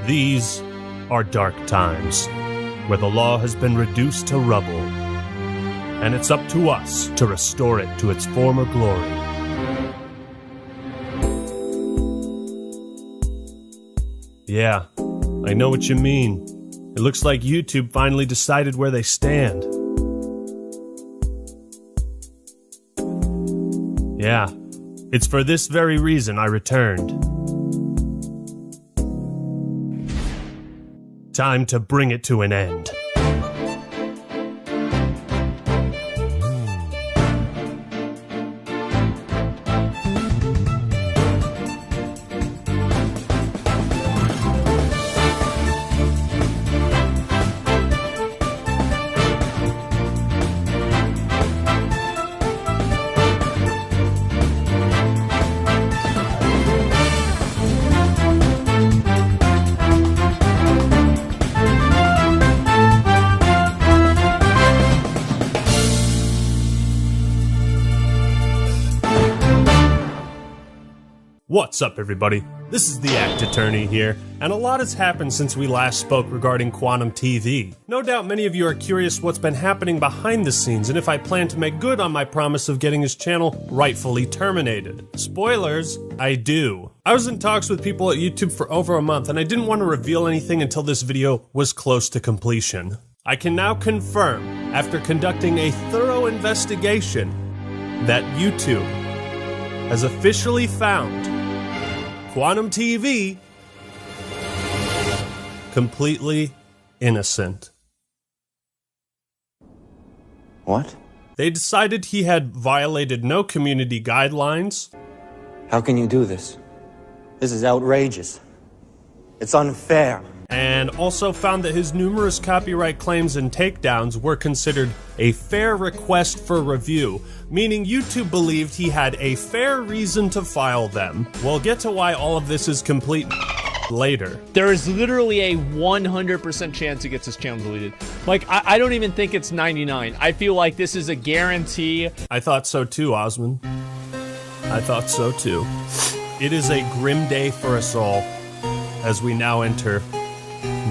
These are dark times, where the law has been reduced to rubble, and it's up to us to restore it to its former glory. Yeah, I know what you mean. It looks like YouTube finally decided where they stand. Yeah, it's for this very reason I returned. Time to bring it to an end. What's up, everybody? This is the Act Attorney here, and a lot has happened since we last spoke regarding Quantum TV. No doubt many of you are curious what's been happening behind the scenes and if I plan to make good on my promise of getting his channel rightfully terminated. Spoilers, I do. I was in talks with people at YouTube for over a month, and I didn't want to reveal anything until this video was close to completion. I can now confirm, after conducting a thorough investigation, that YouTube has officially found Quantum TV completely innocent. What? They decided he had violated no community guidelines. How can you do this? This is outrageous. It's unfair. And also found that his numerous copyright claims and takedowns were considered a fair request for review, meaning YouTube believed he had a fair reason to file them. We'll get to why all of this is complete later. There is literally a 100% chance he gets his channel deleted. Like, I don't even think it's 99. I feel like this is a guarantee. I thought so too, Osmond. I thought so too. It is a grim day for us all as we now enter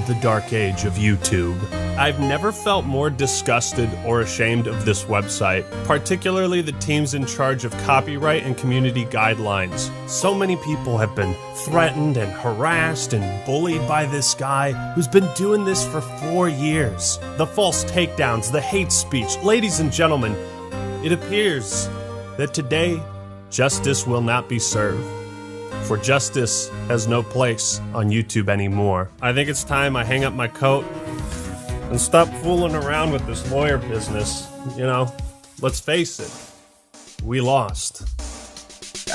the dark age of YouTube. I've never felt more disgusted or ashamed of this website, particularly the teams in charge of copyright and community guidelines. So many people have been threatened and harassed and bullied by this guy who's been doing this for 4 years. The false takedowns, the hate speech. Ladies and gentlemen, it appears that today justice will not be served. For justice has no place on YouTube anymore. I think it's time I hang up my coat and stop fooling around with this lawyer business. You know, let's face it, we lost.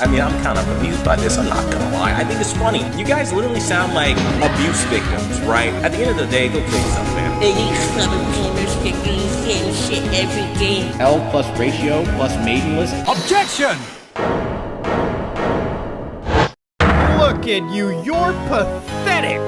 I mean, I'm kind of amused by this, I'm not gonna lie. I think it's funny. You guys literally sound like abuse victims, right? At the end of the day, go kill yourself, man. These little gamers get the same shit every day. L plus ratio plus maidenless. Objection! Look at you, you're pathetic!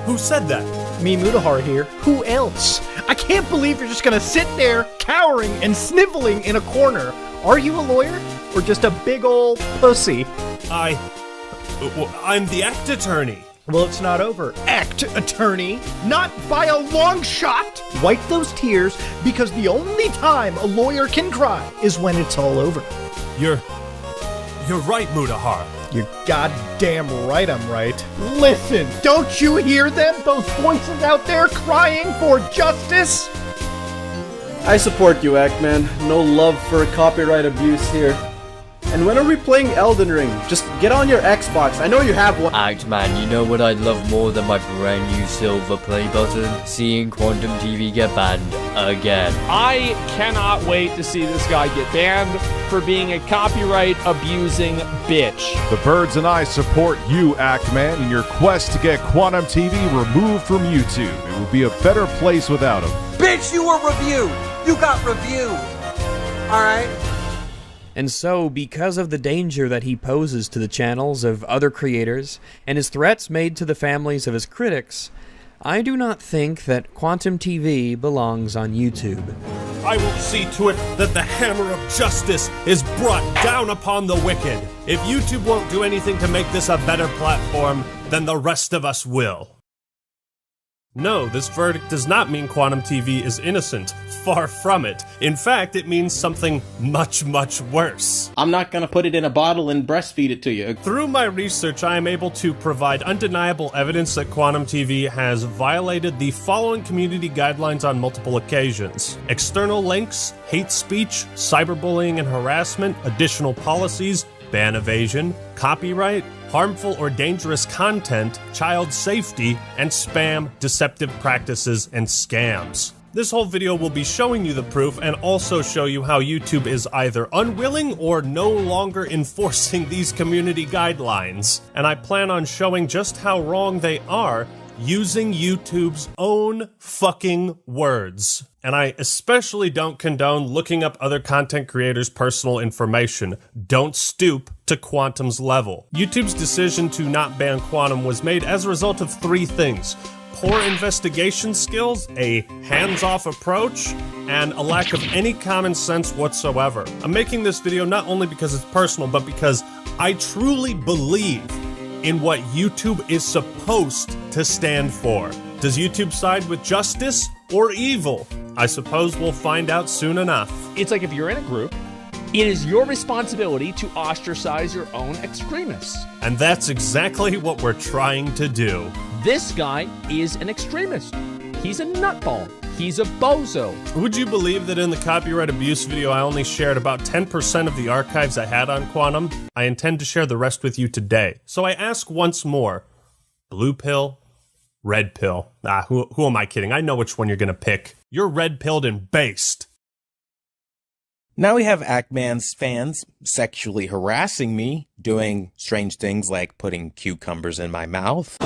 Who said that? Me, Mutahar here. Who else? I can't believe you're just gonna sit there, cowering and sniveling in a corner. Are you a lawyer? Or just a big old pussy? I'm the Act Attorney. Well, it's not over. Act Attorney. Not by a long shot! Wipe those tears, because the only time a lawyer can cry is when it's all over. You're right, Mutahar. You're goddamn right I'm right. Listen, don't you hear them? Those voices out there crying for justice? I support you, Ackman. No love for copyright abuse here. And when are we playing Elden Ring? Just get on your Xbox. I know you have one. Act-Man, you know what I'd love more than my brand new silver play button? Seeing Quantum TV get banned again. I cannot wait to see this guy get banned for being a copyright abusing bitch. The Birds and I support you, Act-Man, in your quest to get Quantum TV removed from YouTube. It would be a better place without him. Bitch, you were reviewed! You got reviewed! Alright? And so, because of the danger that he poses to the channels of other creators, and his threats made to the families of his critics, I do not think that Quantum TV belongs on YouTube. I will see to it that the hammer of justice is brought down upon the wicked. If YouTube won't do anything to make this a better platform, then the rest of us will. No, this verdict does not mean Quantum TV is innocent. Far from it. In fact, it means something much, much worse. I'm not gonna put it in a bottle and breastfeed it to you. Through my research, I am able to provide undeniable evidence that Quantum TV has violated the following community guidelines on multiple occasions: external links, hate speech, cyberbullying and harassment, additional policies, ban evasion, copyright, harmful or dangerous content, child safety, and spam, deceptive practices, and scams. This whole video will be showing you the proof and also show you how YouTube is either unwilling or no longer enforcing these community guidelines. And I plan on showing just how wrong they are using YouTube's own fucking words. And I especially don't condone looking up other content creators' personal information. Don't stoop to Quantum's level. YouTube's decision to not ban Quantum was made as a result of three things: poor investigation skills, a hands-off approach, and a lack of any common sense whatsoever. I'm making this video not only because it's personal, but because I truly believe in what YouTube is supposed to stand for. Does YouTube side with justice or evil? I suppose we'll find out soon enough. It's like if you're in a group, it is your responsibility to ostracize your own extremists. And that's exactly what we're trying to do. This guy is an extremist. He's a nutball. He's a bozo. Would you believe that in the copyright abuse video I only shared about 10% of the archives I had on Quantum? I intend to share the rest with you today. So I ask once more, blue pill, red pill? Who am I kidding? I know which one you're gonna pick. You're red-pilled and based. Now we have Ackman's fans sexually harassing me, doing strange things like putting cucumbers in my mouth.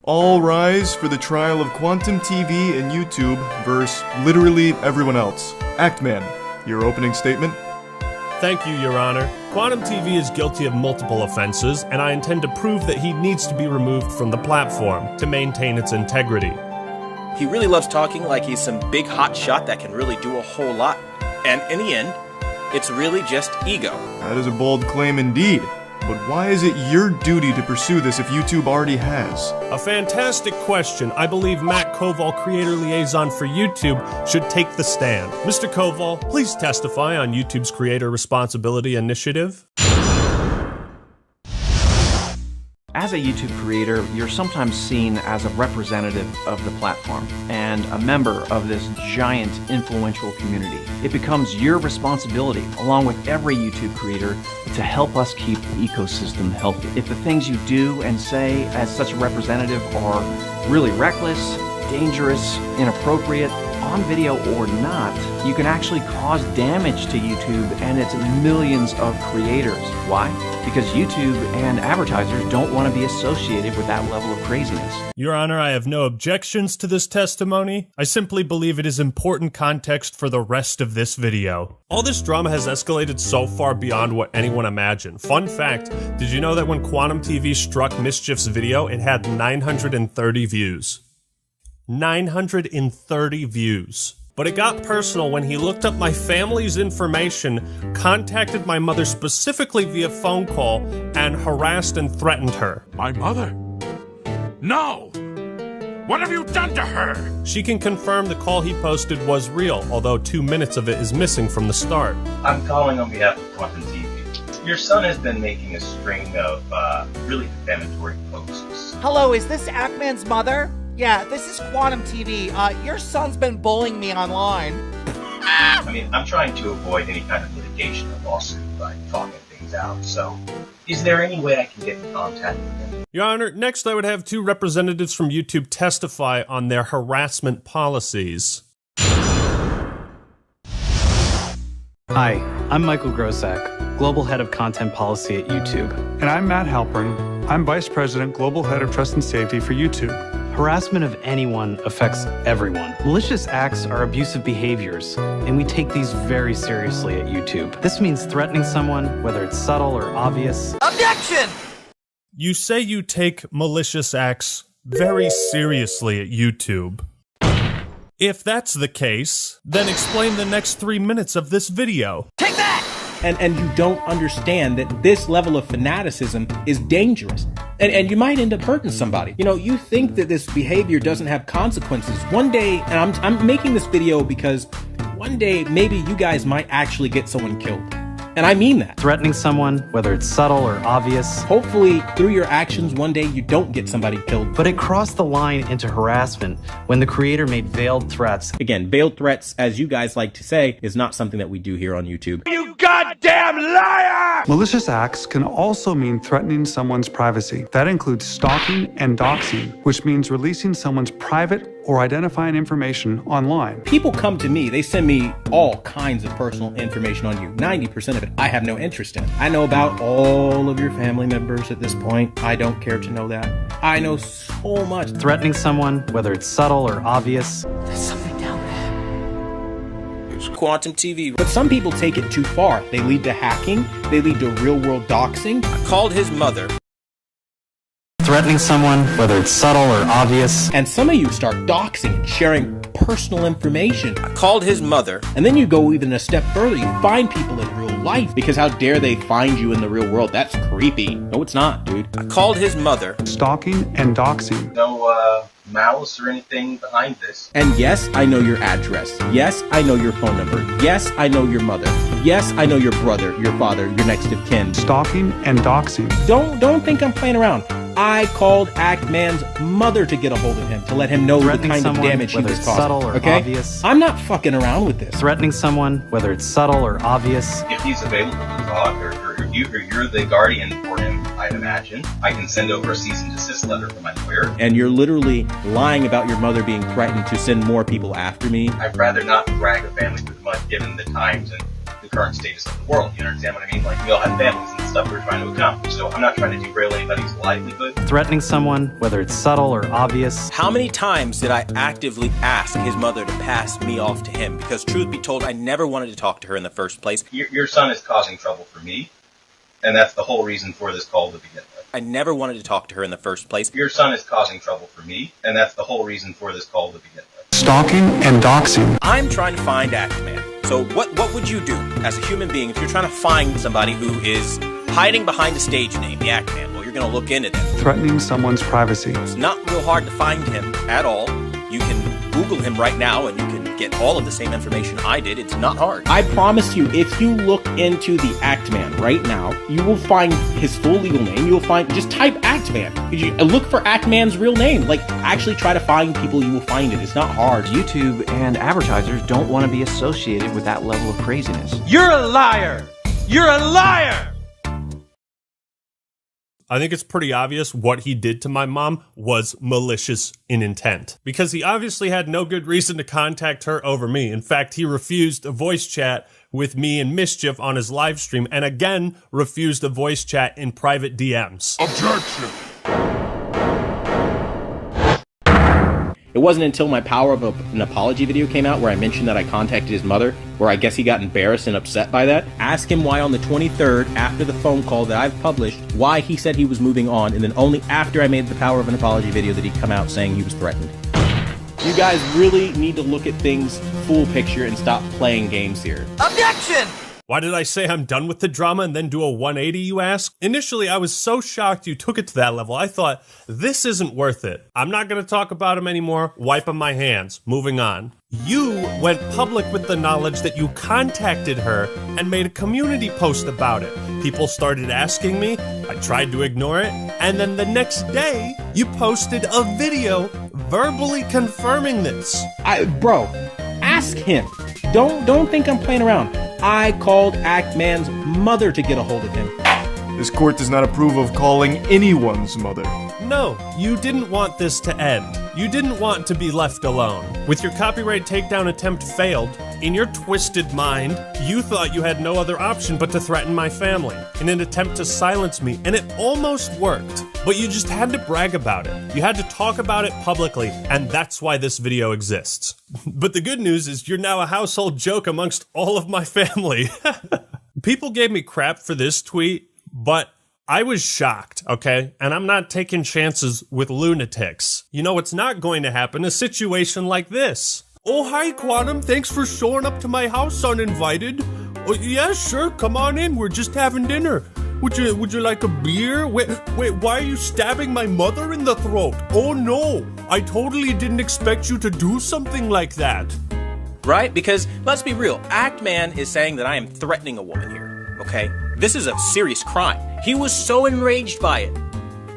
All rise for the trial of Quantum TV and YouTube versus literally everyone else. Actman, your opening statement? Thank you, Your Honor. Quantum TV is guilty of multiple offenses, and I intend to prove that he needs to be removed from the platform to maintain its integrity. He really loves talking like he's some big hot shot that can really do a whole lot. And in the end, it's really just ego. That is a bold claim indeed. But why is it your duty to pursue this if YouTube already has? A fantastic question. I believe Matt Koval, Creator Liaison for YouTube, should take the stand. Mr. Koval, please testify on YouTube's Creator Responsibility Initiative. As a YouTube creator, you're sometimes seen as a representative of the platform and a member of this giant influential community. It becomes your responsibility, along with every YouTube creator, to help us keep the ecosystem healthy. If the things you do and say as such a representative are really reckless, dangerous, inappropriate, on video or not, you can actually cause damage to YouTube and its millions of creators. Why? Because YouTube and advertisers don't want to be associated with that level of craziness. Your Honor, I have no objections to this testimony. I simply believe it is important context for the rest of this video. All this drama has escalated so far beyond what anyone imagined. Fun fact, did you know that when Quantum TV struck Mischief's video, it had 930 views? 930 views. But it got personal when he looked up my family's information, contacted my mother specifically via phone call, and harassed and threatened her. My mother? No! What have you done to her? She can confirm the call he posted was real, although 2 minutes of it is missing from the start. I'm calling on behalf of Quantum TV. Your son has been making a string of really defamatory posts. Hello, is this Ackman's mother? Yeah, this is Quantum TV. Your son's been bullying me online. I mean, I'm trying to avoid any kind of litigation or lawsuit by talking things out, so is there any way I can get in contact with him? Your Honor, next I would have 2 representatives from YouTube testify on their harassment policies. Hi, I'm Michael Grosak, Global Head of Content Policy at YouTube. And I'm Matt Halpern. I'm Vice President, Global Head of Trust and Safety for YouTube. Harassment of anyone affects everyone. Malicious acts are abusive behaviors, and we take these very seriously at YouTube. This means threatening someone, whether it's subtle or obvious. Objection! You say you take malicious acts very seriously at YouTube. If that's the case, then explain the next 3 minutes of this video. Take that! And you don't understand that this level of fanaticism is dangerous. And you might end up hurting somebody. You know, you think that this behavior doesn't have consequences. One day, and I'm making this video because one day maybe you guys might actually get someone killed. And I mean that. Threatening someone, whether it's subtle or obvious. Hopefully, through your actions, one day you don't get somebody killed. But it crossed the line into harassment when the creator made veiled threats. Again, veiled threats, as you guys like to say, is not something that we do here on YouTube. You goddamn liar! Malicious acts can also mean threatening someone's privacy. That includes stalking and doxing, which means releasing someone's private or identifying information online. People come to me, they send me all kinds of personal information on you. 90% of it I have no interest in. I know about all of your family members at this point. I don't care to know that. I know so much. Threatening someone, whether it's subtle or obvious. There's something down there. It's Quantum TV. But some people take it too far. They lead to hacking. They lead to real-world doxing. I called his mother. Threatening someone, whether it's subtle or obvious. And some of you start doxing and sharing personal information. I called his mother. And then you go even a step further. You find people in real life. Because how dare they find you in the real world? That's creepy. No, it's not, dude. I called his mother. Stalking and doxing. No, malice or anything behind this. And yes, I know your address. Yes, I know your phone number. Yes, I know your mother. Yes, I know your brother, your father, your next of kin. Stalking and doxing. Don't think I'm playing around. I called Ackman's mother to get a hold of him, to let him know the kind of damage he was causing. Subtle or okay? obvious. I'm not fucking around with this. Threatening someone, whether it's subtle or obvious. If he's available to talk, or you're the guardian for him, I'd imagine, I can send over a cease and desist letter from my lawyer. And you're literally lying about your mother being threatened to send more people after me. I'd rather not drag a family through the mud given the times and the current status of the world. You understand what I mean? Like, we all have families and stuff we're trying to accomplish. So I'm not trying to derail anybody's livelihood. Threatening someone, whether it's subtle or obvious. How many times did I actively ask his mother to pass me off to him? Because truth be told, I never wanted to talk to her in the first place. Your son is causing trouble for me, and that's the whole reason for this call to begin with. I never wanted to talk to her in the first place. Your son is causing trouble for me, and that's the whole reason for this call to begin with. Stalking and doxing. I'm trying to find Ackman. So what would you do as a human being if you're trying to find somebody who is hiding behind a stage name, the Ackman? Well, you're going to look into them. Threatening someone's privacy. It's not real hard to find him at all. You can Google him right now and you can get all of the same information I did. It's not hard. I promise you, if you look into the Actman right now, you will find his full legal name. You will find, just type Actman. Look for Actman's real name. Like, actually try to find people, you will find it. It's not hard. YouTube and advertisers don't want to be associated with that level of craziness. You're a liar! You're a liar! I think it's pretty obvious what he did to my mom was malicious in intent, because he obviously had no good reason to contact her over me. In fact, he refused a voice chat with me and Mischief on his live stream, and again refused a voice chat in private DMs. Objection! It wasn't until my Power of an Apology video came out where I mentioned that I contacted his mother, where I guess he got embarrassed and upset by that. Ask him why on the 23rd, after the phone call that I've published, why he said he was moving on, and then only after I made the Power of an Apology video did he come out saying he was threatened. You guys really need to look at things full picture and stop playing games here. Objection! Why did I say I'm done with the drama and then do a 180, you ask? Initially, I was so shocked you took it to that level. I thought, this isn't worth it. I'm not going to talk about him anymore. Wiping my hands. Moving on. You went public with the knowledge that you contacted her and made a community post about it. People started asking me. I tried to ignore it. And then the next day, you posted a video verbally confirming this. Bro, ask him. Don't think I'm playing around. I called Actman's mother to get a hold of him. This court does not approve of calling anyone's mother. No, you didn't want this to end. You didn't want to be left alone. With your copyright takedown attempt failed, in your twisted mind, you thought you had no other option but to threaten my family in an attempt to silence me, and it almost worked. But you just had to brag about it. You had to talk about it publicly, and that's why this video exists. But the good news is you're now a household joke amongst all of my family. People gave me crap for this tweet, but I was shocked, okay? And I'm not taking chances with lunatics. You know what's not going to happen? A situation like this. Oh, hi, Quantum. Thanks for showing up to my house uninvited. Oh, yeah, sure. Come on in. We're just having dinner. Would you like a beer? Wait, why are you stabbing my mother in the throat? Oh, no. I totally didn't expect you to do something like that. Right? Because, let's be real, Act Man is saying that I am threatening a woman here, okay? This is a serious crime. He was so enraged by it,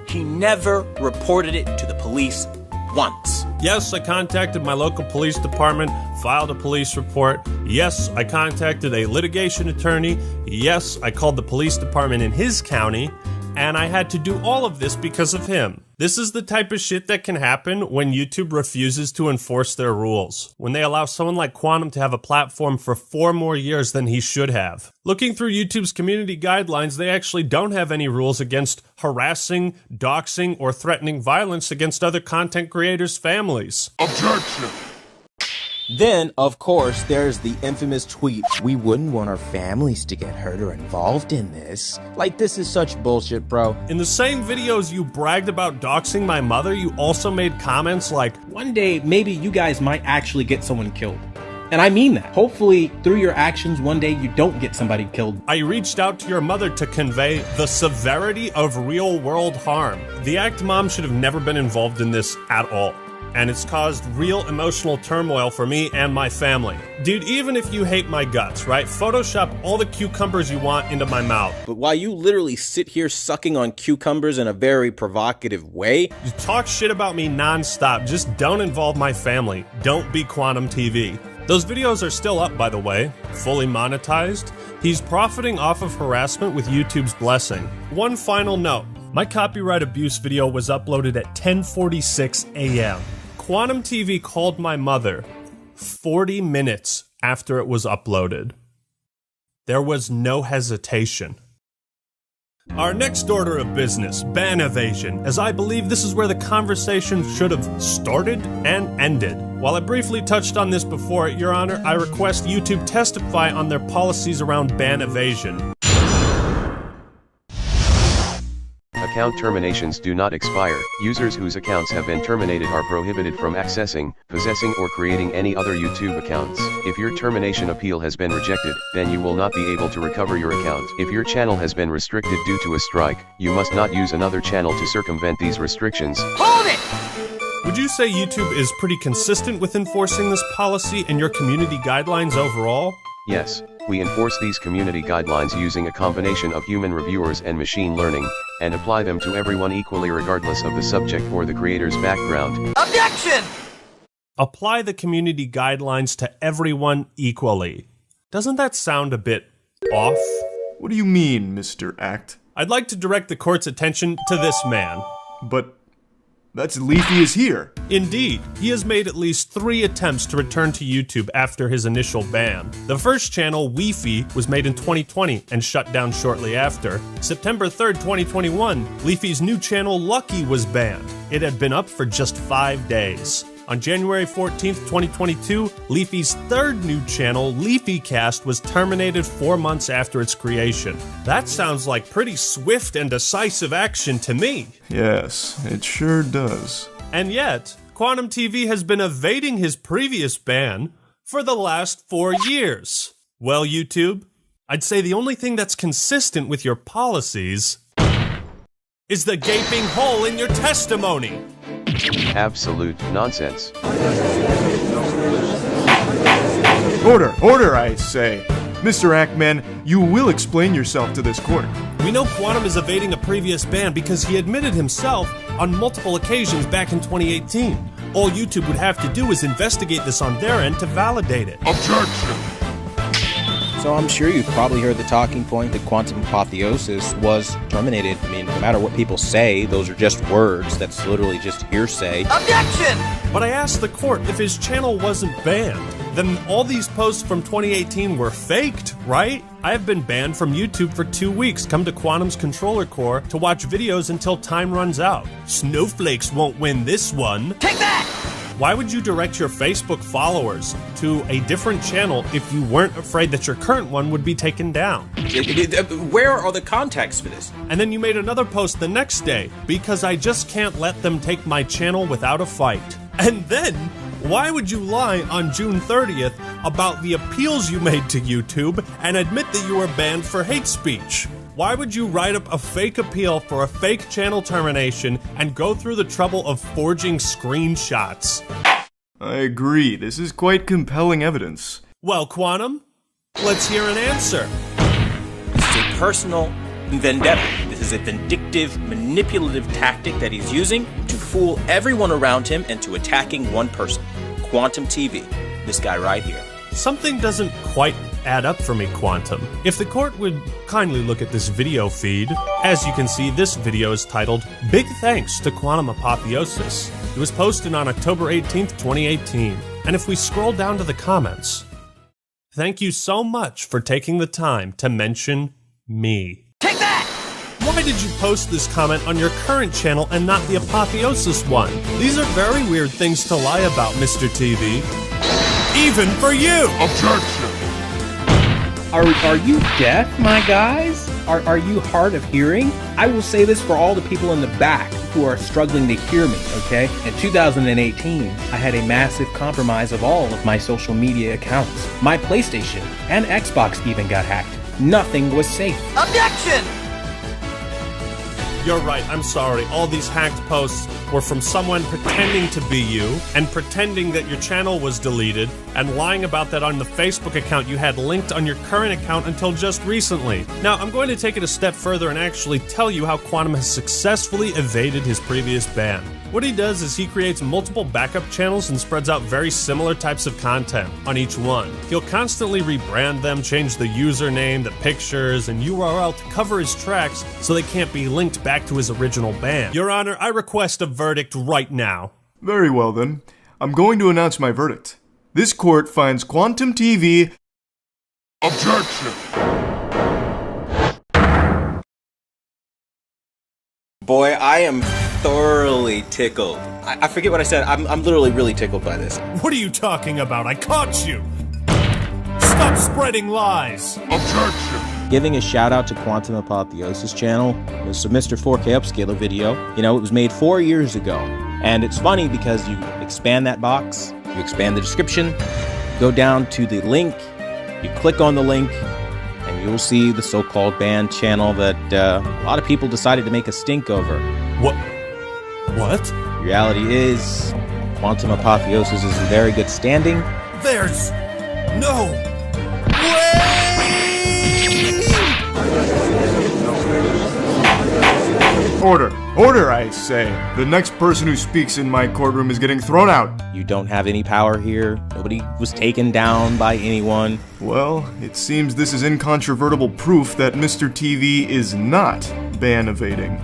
he never reported it to the police once. Yes, I contacted my local police department, filed a police report. Yes, I contacted a litigation attorney. Yes, I called the police department in his county, and I had to do all of this because of him. This is the type of shit that can happen when YouTube refuses to enforce their rules. When they allow someone like Quantum to have a platform for 4 more years than he should have. Looking through YouTube's community guidelines, they actually don't have any rules against harassing, doxing, or threatening violence against other content creators' families. Objection! Then, of course, there's the infamous tweet, "We wouldn't want our families to get hurt or involved in this." Like, this is such bullshit, bro. In the same videos you bragged about doxing my mother, you also made comments like, "One day, maybe you guys might actually get someone killed." And I mean that. Hopefully, through your actions, one day you don't get somebody killed. I reached out to your mother to convey the severity of real-world harm. The Act Mom should have never been involved in this at all. And it's caused real emotional turmoil for me and my family. Dude, even if you hate my guts, right? Photoshop all the cucumbers you want into my mouth. But while you literally sit here sucking on cucumbers in a very provocative way, you talk shit about me nonstop. Just don't involve my family. Don't be Quantum TV. Those videos are still up, by the way, fully monetized. He's profiting off of harassment with YouTube's blessing. One final note. My copyright abuse video was uploaded at 10:46 a.m. Quantum TV called my mother 40 minutes after it was uploaded. There was no hesitation. Our next order of business, ban evasion, as I believe this is where the conversation should have started and ended. While I briefly touched on this before, Your Honor, I request YouTube testify on their policies around ban evasion. Account terminations do not expire. Users whose accounts have been terminated are prohibited from accessing, possessing, or creating any other YouTube accounts. If your termination appeal has been rejected, then you will not be able to recover your account. If your channel has been restricted due to a strike, you must not use another channel to circumvent these restrictions. Hold it! Would you say YouTube is pretty consistent with enforcing this policy and your community guidelines overall? Yes, we enforce these community guidelines using a combination of human reviewers and machine learning, and apply them to everyone equally regardless of the subject or the creator's background. Objection! Apply the community guidelines to everyone equally. Doesn't that sound a bit off? What do you mean, Mr. Act? I'd like to direct the court's attention to this man. But that's Leafy is here. Indeed, he has made at least 3 attempts to return to YouTube after his initial ban. The first channel, Leafy, was made in 2020 and shut down shortly after. September 3rd, 2021, Leafy's new channel, Lucky, was banned. It had been up for just 5 days. On January 14th, 2022, Leafy's 3rd new channel, LeafyCast, was terminated 4 months after its creation. That sounds like pretty swift and decisive action to me. Yes, it sure does. And yet, Quantum TV has been evading his previous ban for the last 4 years. Well, YouTube, I'd say the only thing that's consistent with your policies is the gaping hole in your testimony. Absolute nonsense. Order, I say. Mr. Ackman, you will explain yourself to this court. We know Quantum is evading a previous ban because he admitted himself on multiple occasions back in 2018. All YouTube would have to do is investigate this on their end to validate it. Objection! So I'm sure you've probably heard the talking point that Quantum Apotheosis was terminated. I mean, no matter what people say, those are just words. That's literally just hearsay. Objection! But I asked the court if his channel wasn't banned, then all these posts from 2018 were faked, right? I have been banned from YouTube for 2 weeks. Come to Quantum's controller core to watch videos until time runs out. Snowflakes won't win this one. Take that! Why would you direct your Facebook followers to a different channel if you weren't afraid that your current one would be taken down? Where are the contacts for this? And then you made another post the next day, because I just can't let them take my channel without a fight. And then, why would you lie on June 30th about the appeals you made to YouTube and admit that you were banned for hate speech? Why would you write up a fake appeal for a fake channel termination and go through the trouble of forging screenshots? I agree, this is quite compelling evidence. Well, Quantum, let's hear an answer. This is a personal vendetta. This is a vindictive, manipulative tactic that he's using to fool everyone around him into attacking one person. Quantum TV. This guy right here. Something doesn't quite add up for me, Quantum. If the court would kindly look at this video feed, as you can see, this video is titled, Big Thanks to Quantum Apotheosis. It was posted on October 18th, 2018. And if we scroll down to the comments, thank you so much for taking the time to mention me. Take that! Why did you post this comment on your current channel and not the Apotheosis one? These are very weird things to lie about, Mr. TV. Even for you! Objection! Are you deaf, my guys? Are you hard of hearing? I will say this for all the people in the back who are struggling to hear me, okay? In 2018, I had a massive compromise of all of my social media accounts. My PlayStation and Xbox even got hacked. Nothing was safe. Objection! You're right, I'm sorry. All these hacked posts were from someone pretending to be you, and pretending that your channel was deleted, and lying about that on the Facebook account you had linked on your current account until just recently. Now, I'm going to take it a step further and actually tell you how Quantum has successfully evaded his previous ban. What he does is he creates multiple backup channels and spreads out very similar types of content on each one. He'll constantly rebrand them, change the username, the pictures, and URL to cover his tracks so they can't be linked back to his original ban. Your Honor, I request a verdict right now. Very well then. I'm going to announce my verdict. This court finds Quantum TV... Objection! Boy, I am thoroughly tickled. I forget what I said. I'm literally really tickled by this. What are you talking about? I caught you! Stop spreading lies! Objection! Giving a shout out to Quantum Apotheosis channel. It was a Mr. 4K upscaler video. You know, it was made 4 years ago. And it's funny because you expand that box, you expand the description, go down to the link, you click on the link, and you'll see the so-called banned channel that a lot of people decided to make a stink over. What? Reality is, Quantum Apotheosis is in very good standing. There's no way! Order! Order, I say! The next person who speaks in my courtroom is getting thrown out! You don't have any power here. Nobody was taken down by anyone. Well, it seems this is incontrovertible proof that Mr. TV is not ban evading.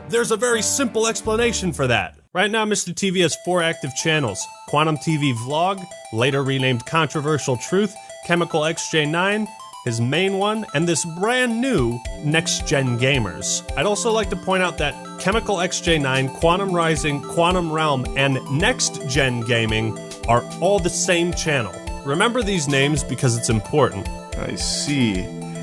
There's a very simple explanation for that. Right now, Mr. TV has 4 active channels. Quantum TV Vlog, later renamed Controversial Truth, Chemical XJ9, his main one, and this brand new Next Gen Gamers. I'd also like to point out that Chemical XJ9, Quantum Rising, Quantum Realm, and Next Gen Gaming are all the same channel. Remember these names because it's important. I see.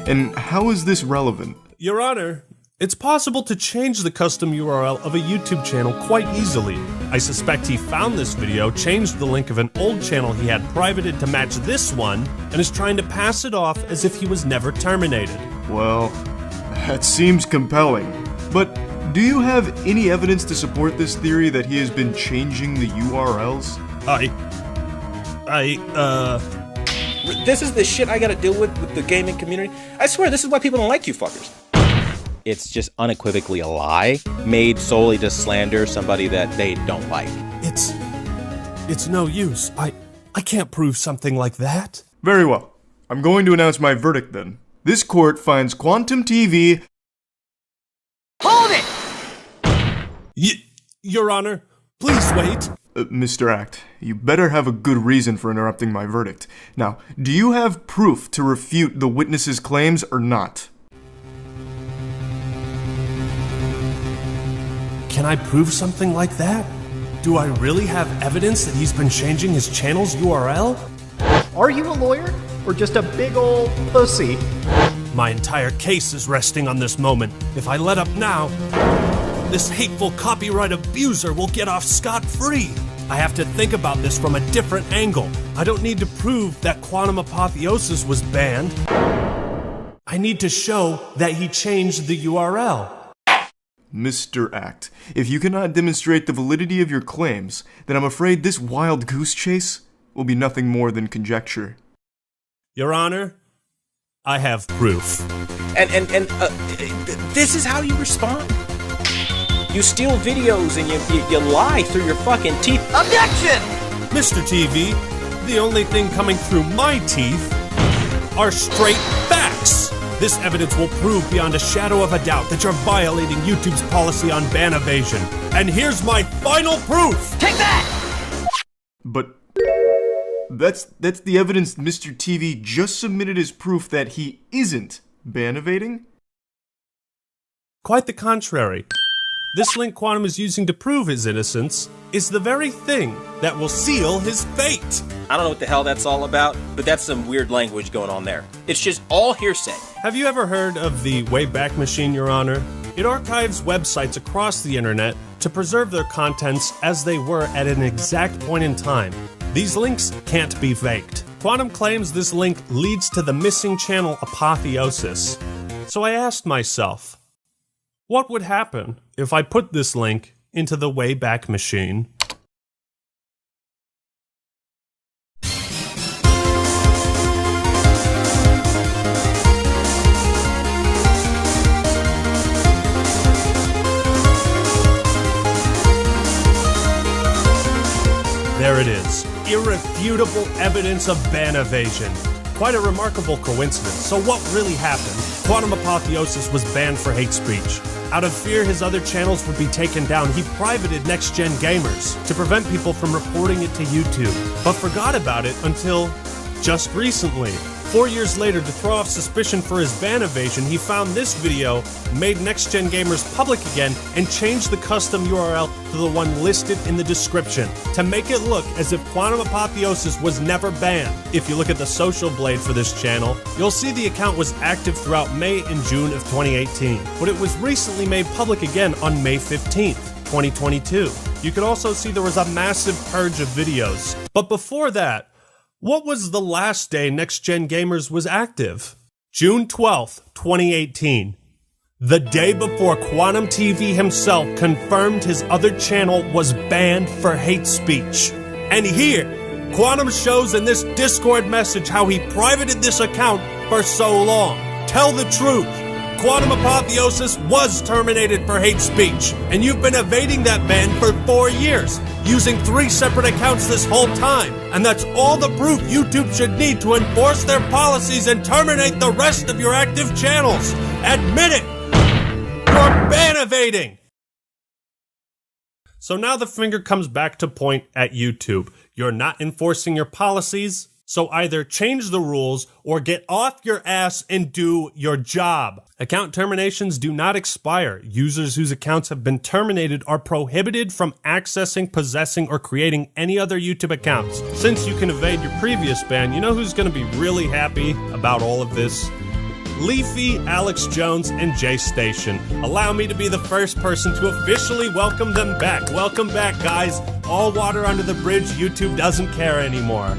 And how is this relevant? Your Honor, it's possible to change the custom URL of a YouTube channel quite easily. I suspect he found this video, changed the link of an old channel he had privated to match this one, and is trying to pass it off as if he was never terminated. Well, that seems compelling. But do you have any evidence to support this theory that he has been changing the URLs? This is the shit I gotta deal with the gaming community. I swear, this is why people don't like you fuckers. It's just unequivocally a lie, made solely to slander somebody that they don't like. It's no use. I can't prove something like that. Very well. I'm going to announce my verdict then. This court finds Quantum TV... Hold it! Your Honor, please wait. Mr. Act, you better have a good reason for interrupting my verdict. Now, do you have proof to refute the witness's claims or not? Can I prove something like that? Do I really have evidence that he's been changing his channel's URL? Are you a lawyer? Or just a big old pussy? My entire case is resting on this moment. If I let up now, this hateful copyright abuser will get off scot-free. I have to think about this from a different angle. I don't need to prove that Quantum Apotheosis was banned. I need to show that he changed the URL. Mr. Act, if you cannot demonstrate the validity of your claims, then I'm afraid this wild goose chase will be nothing more than conjecture. Your Honor, I have proof. And this is how you respond? You steal videos and you lie through your fucking teeth. Objection! Mr. TV, the only thing coming through my teeth are straight facts. This evidence will prove beyond a shadow of a doubt that you're violating YouTube's policy on ban evasion. And here's my final proof! Take that! But that's the evidence Mr. TV just submitted as proof that he isn't ban evading? Quite the contrary. This link Quantum is using to prove his innocence is the very thing that will seal his fate. I don't know what the hell that's all about, but that's some weird language going on there. It's just all hearsay. Have you ever heard of the Wayback Machine, Your Honor? It archives websites across the internet to preserve their contents as they were at an exact point in time. These links can't be faked. Quantum claims this link leads to the missing channel Apotheosis. So I asked myself, what would happen if I put this link into the Wayback Machine? There it is. Irrefutable evidence of ban evasion. Quite a remarkable coincidence. So what really happened? Quantum Apotheosis was banned for hate speech. Out of fear his other channels would be taken down, he privated Next Gen Gamers to prevent people from reporting it to YouTube, but forgot about it until just recently. 4 years later, to throw off suspicion for his ban evasion, he found this video, made Next Gen Gamers public again, and changed the custom URL to the one listed in the description to make it look as if Quantum Apotheosis was never banned. If you look at the social blade for this channel, you'll see the account was active throughout May and June of 2018, but it was recently made public again on May 15th, 2022. You can also see there was a massive purge of videos. But before that, what was the last day Next Gen Gamers was active? June 12th, 2018. The day before Quantum TV himself confirmed his other channel was banned for hate speech. And here, Quantum shows in this Discord message how he privated this account for so long. Tell the truth. Quantum Apotheosis was terminated for hate speech, and you've been evading that ban for 4 years, using 3 separate accounts this whole time. And that's all the proof YouTube should need to enforce their policies and terminate the rest of your active channels. Admit it! You're ban evading! So now the finger comes back to point at YouTube. You're not enforcing your policies, so either change the rules or get off your ass and do your job. Account terminations do not expire. Users whose accounts have been terminated are prohibited from accessing, possessing, or creating any other YouTube accounts. Since you can evade your previous ban, you know who's going to be really happy about all of this? Leafy, Alex Jones, and Jay Station. Allow me to be the first person to officially welcome them back. Welcome back, guys. All water under the bridge. YouTube doesn't care anymore.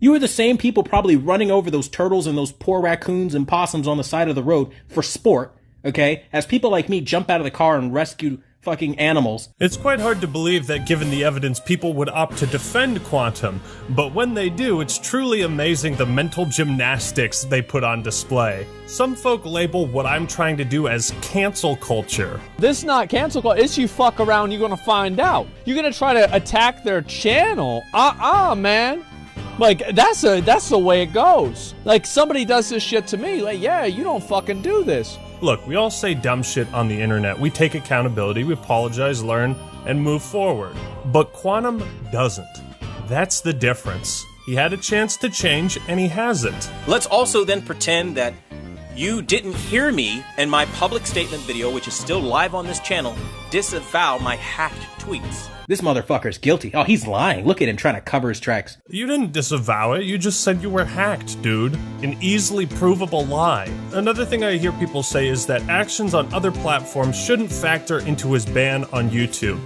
You are the same people probably running over those turtles and those poor raccoons and possums on the side of the road for sport, okay? As people like me jump out of the car and rescue fucking animals. It's quite hard to believe that given the evidence, people would opt to defend Quantum, but when they do, it's truly amazing the mental gymnastics they put on display. Some folk label what I'm trying to do as cancel culture. This is not cancel culture, it's you fuck around, you're gonna find out. You're gonna try to attack their channel? Man. Like, that's the way it goes. Like, somebody does this shit to me, like, yeah, you don't fucking do this. Look, we all say dumb shit on the internet. We take accountability, we apologize, learn, and move forward. But Quantum doesn't. That's the difference. He had a chance to change, and he hasn't. Let's also then pretend that You didn't hear me in my public statement video, which is still live on this channel, disavow my hacked tweets. This motherfucker's guilty. Oh, he's lying. Look at him trying to cover his tracks. You didn't disavow it, you just said you were hacked, dude. An easily provable lie. Another thing I hear people say is that actions on other platforms shouldn't factor into his ban on YouTube.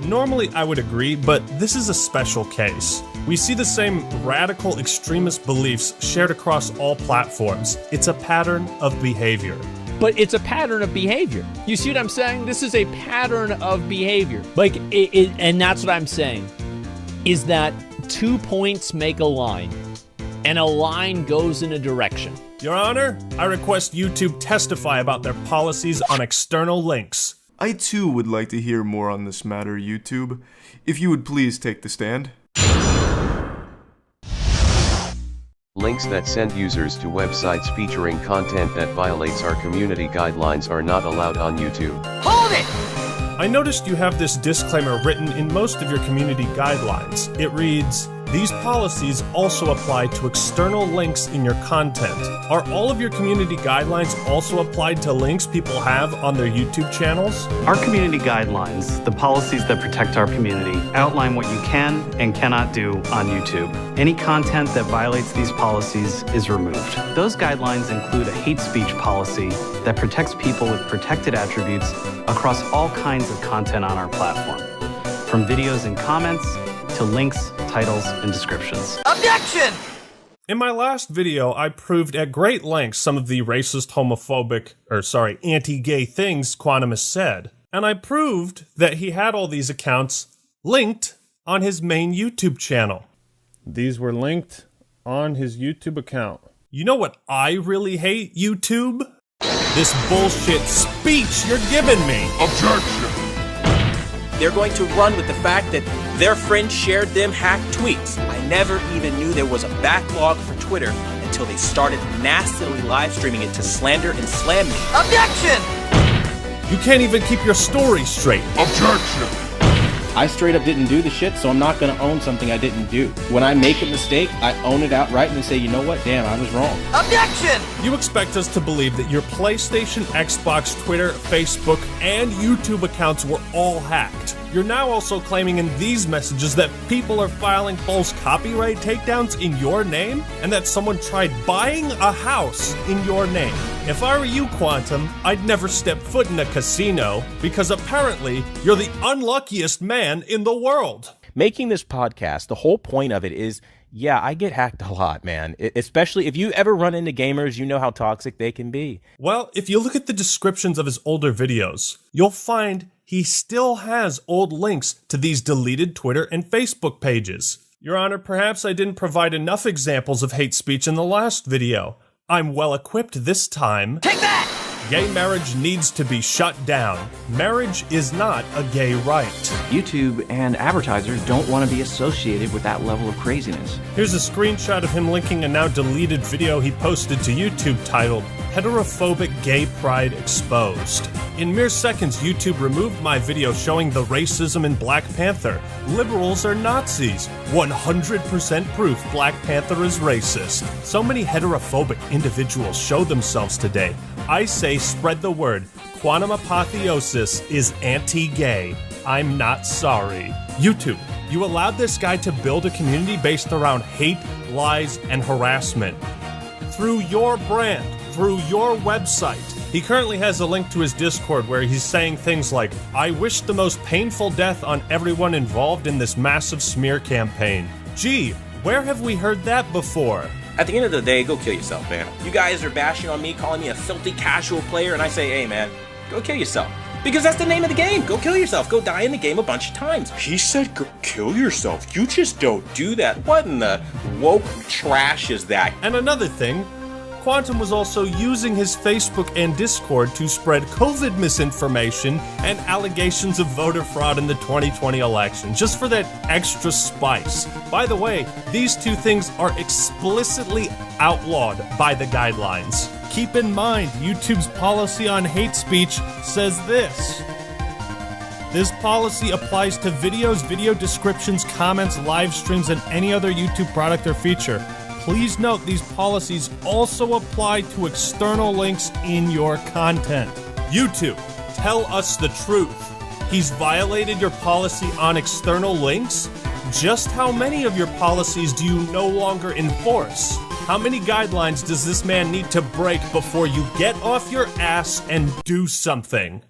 Normally I would agree, but this is a special case. We see the same radical extremist beliefs shared across all platforms. It's a pattern of behavior. But it's a pattern of behavior. You see what I'm saying? This is a pattern of behavior. Like, and that's what I'm saying, is that 2 points make a line, and a line goes in a direction. Your Honor, I request YouTube testify about their policies on external links. I too would like to hear more on this matter, YouTube. If you would please take the stand. Links that send users to websites featuring content that violates our community guidelines are not allowed on YouTube. Hold it! I noticed you have this disclaimer written in most of your community guidelines. It reads, "These policies also apply to external links in your content." Are all of your community guidelines also applied to links people have on their YouTube channels? Our community guidelines, the policies that protect our community, outline what you can and cannot do on YouTube. Any content that violates these policies is removed. Those guidelines include a hate speech policy that protects people with protected attributes across all kinds of content on our platform, from videos and comments to links, titles, and descriptions. Objection! In my last video, I proved at great length some of the racist, homophobic, anti-gay things Quantum has said. And I proved that he had all these accounts linked on his main YouTube channel. These were linked on his YouTube account. You know what I really hate, YouTube? This bullshit speech you're giving me. Objection! They're going to run with the fact that their friend shared them hacked tweets. I never even knew there was a backlog for Twitter until they started nastily live streaming it to slander and slam me. Objection! You can't even keep your story straight. Objection! I straight up didn't do the shit, so I'm not gonna own something I didn't do. When I make a mistake, I own it outright and then say, you know what, damn, I was wrong. Objection! You expect us to believe that your PlayStation, Xbox, Twitter, Facebook, and YouTube accounts were all hacked. You're now also claiming in these messages that people are filing false copyright takedowns in your name, and that someone tried buying a house in your name. If I were you, Quantum, I'd never step foot in a casino, because apparently you're the unluckiest man in the world. Making this podcast, the whole point of it is, yeah, I get hacked a lot, man. Especially if you ever run into gamers, you know how toxic they can be. Well, if you look at the descriptions of his older videos, you'll find he still has old links to these deleted Twitter and Facebook pages. Your Honor, perhaps I didn't provide enough examples of hate speech in the last video. I'm well equipped this time. Take that! Gay marriage needs to be shut down. Marriage is not a gay right. YouTube and advertisers don't want to be associated with that level of craziness. Here's a screenshot of him linking a now deleted video he posted to YouTube titled, "Heterophobic Gay Pride Exposed." In mere seconds, YouTube removed my video showing the racism in Black Panther. Liberals are Nazis. 100% proof Black Panther is racist. So many heterophobic individuals show themselves today. I say spread the word. Quantum Apotheosis is anti-gay. I'm not sorry. YouTube, you allowed this guy to build a community based around hate, lies, and harassment. Through your brand, through your website. He currently has a link to his Discord where he's saying things like, "I wish the most painful death on everyone involved in this massive smear campaign." Gee, where have we heard that before? At the end of the day, go kill yourself, man. You guys are bashing on me, calling me a filthy casual player, and I say, hey, man, go kill yourself. Because that's the name of the game. Go kill yourself. Go die in the game a bunch of times. He said go kill yourself. You just don't do that. What in the woke trash is that? And another thing, Quantum was also using his Facebook and Discord to spread COVID misinformation and allegations of voter fraud in the 2020 election, just for that extra spice. By the way, these two things are explicitly outlawed by the guidelines. Keep in mind, YouTube's policy on hate speech says this. This policy applies to videos, video descriptions, comments, live streams, and any other YouTube product or feature. please note these policies also apply to external links in your content. YouTube, tell us the truth. He's violated your policy on external links? Just how many of your policies do you no longer enforce? How many guidelines does this man need to break before you get off your ass and do something?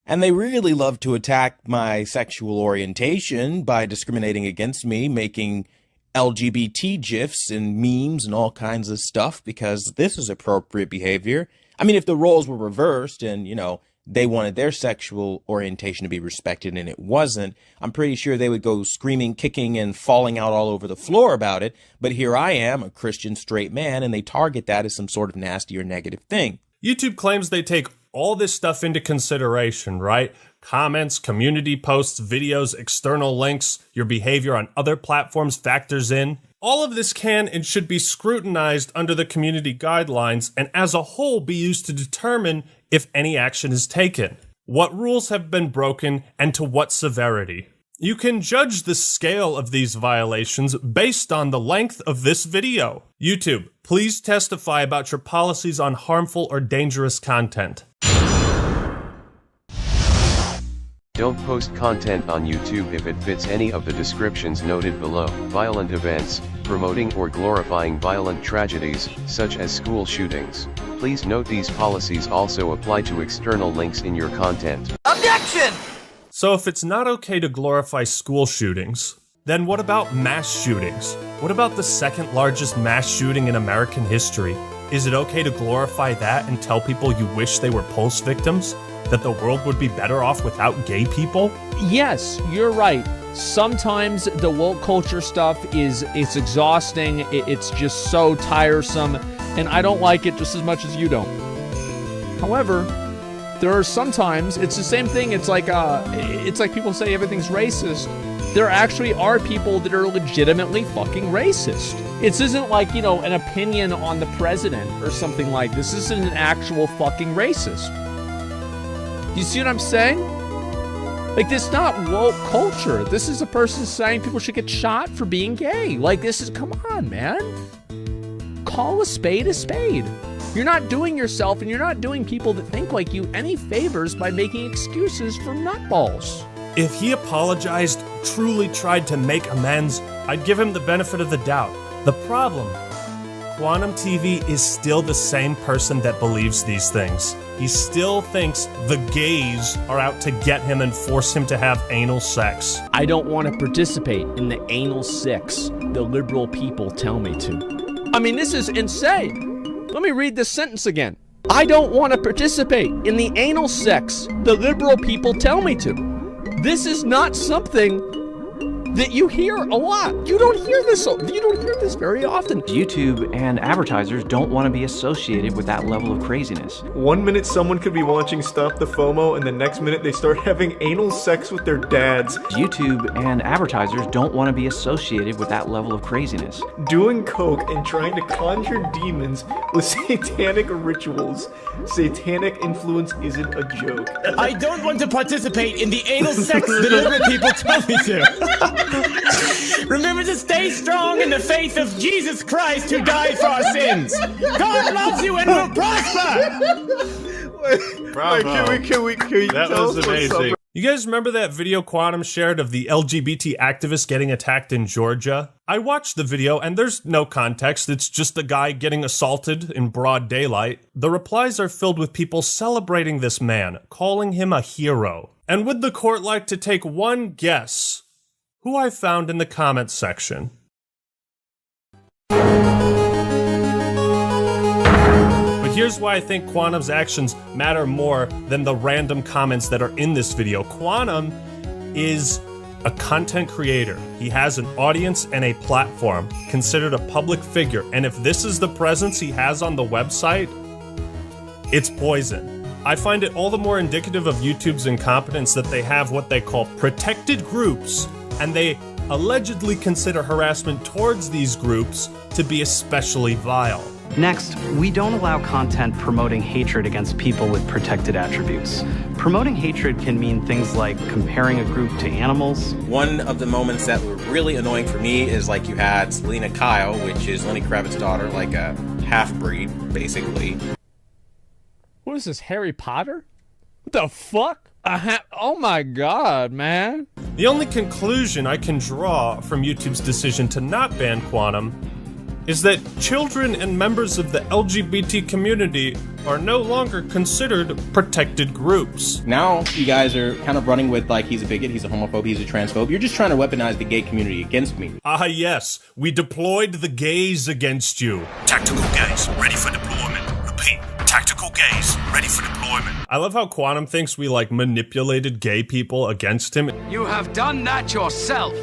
And they really love to attack my sexual orientation by discriminating against me, making LGBT GIFs and memes and all kinds of stuff, because this is appropriate behavior. I mean, if the roles were reversed and, you know, they wanted their sexual orientation to be respected and it wasn't, I'm pretty sure they would go screaming, kicking, and falling out all over the floor about it. But here I am, a Christian straight man, and they target that as some sort of nasty or negative thing. YouTube claims they take all this stuff into consideration, right? Comments, community posts, videos, external links, your behavior on other platforms factors in. All of this can and should be scrutinized under the community guidelines and as a whole be used to determine if any action is taken, what rules have been broken, and to what severity. You can judge the scale of these violations based on the length of this video. YouTube, please testify about your policies on harmful or dangerous content. Don't post content on YouTube if it fits any of the descriptions noted below. Violent events, promoting or glorifying violent tragedies, such as school shootings. Please note these policies also apply to external links in your content. Objection! So if it's not okay to glorify school shootings, then what about mass shootings? What about the second largest mass shooting in American history? Is it okay to glorify that and tell people you wish they were Pulse victims? That the world would be better off without gay people? Yes, you're right. Sometimes the woke culture stuff it's exhausting. It's just so tiresome, and I don't like it just as much as you don't. However, there are sometimes it's the same thing. It's like people say everything's racist. There actually are people that are legitimately fucking racist. This isn't like, you know, an opinion on the president or something like this. This isn't an actual fucking racist. You see what I'm saying? Like, this is not woke culture. This is a person saying people should get shot for being gay. Like, this is, come on, man. Call a spade a spade. You're not doing yourself and you're not doing people that think like you any favors by making excuses for nutballs. If he apologized, truly tried to make amends, I'd give him the benefit of the doubt. The problem, Quantum TV is still the same person that believes these things. He still thinks the gays are out to get him and force him to have anal sex. I don't want to participate in the anal sex the liberal people tell me to. I mean, this is insane. Let me read this sentence again. I don't want to participate in the anal sex the liberal people tell me to. This is not something that you hear a lot. You don't hear this very often. YouTube and advertisers don't want to be associated with that level of craziness. 1 minute someone could be watching Stop the FOMO, and the next minute they start having anal sex with their dads. YouTube and advertisers don't want to be associated with that level of craziness. Doing coke and trying to conjure demons with satanic rituals. Satanic influence isn't a joke. I don't want to participate in the anal sex the liberal people tell me to. Remember to stay strong in the faith of Jesus Christ who died for our sins. God loves you and will prosper. Bravo. Can we That tell was us amazing. You guys remember that video Quantum shared of the LGBT activist getting attacked in Georgia? I watched the video and there's no context. It's just the guy getting assaulted in broad daylight. The replies are filled with people celebrating this man, calling him a hero. And would the court like to take one guess who I found in the comments section? But here's why I think Quantum's actions matter more than the random comments that are in this video. Quantum is a content creator. He has an audience and a platform, considered a public figure. And if this is the presence he has on the website, it's poison. I find it all the more indicative of YouTube's incompetence that they have what they call protected groups, and they allegedly consider harassment towards these groups to be especially vile. Next, we don't allow content promoting hatred against people with protected attributes. Promoting hatred can mean things like comparing a group to animals. One of the moments that were really annoying for me is like you had Selena Kyle, which is Lenny Kravitz's daughter, like a half-breed, basically. What is this, Harry Potter? What the fuck? Oh my god, man. The only conclusion I can draw from YouTube's decision to not ban Quantum is that children and members of the LGBT community are no longer considered protected groups. Now you guys are kind of running with like he's a bigot, he's a homophobe, he's a transphobe. You're just trying to weaponize the gay community against me. Ah yes, we deployed the gays against you. Tactical gays, ready for deployment. Repeat, tactical gays, ready for deployment. I love how Quantum thinks we like manipulated gay people against him. You have done that yourself.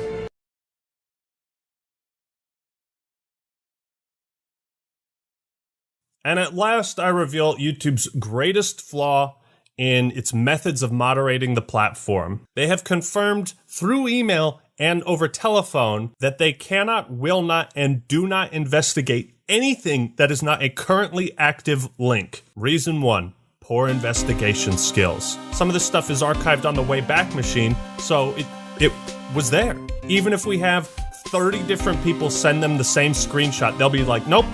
And at last, I reveal YouTube's greatest flaw in its methods of moderating the platform. They have confirmed through email and over telephone that they cannot, will not, and do not investigate anything that is not a currently active link. Reason 1, poor investigation skills. Some of this stuff is archived on the Wayback Machine, so it was there. Even if we have 30 different people send them the same screenshot, they'll be like, nope.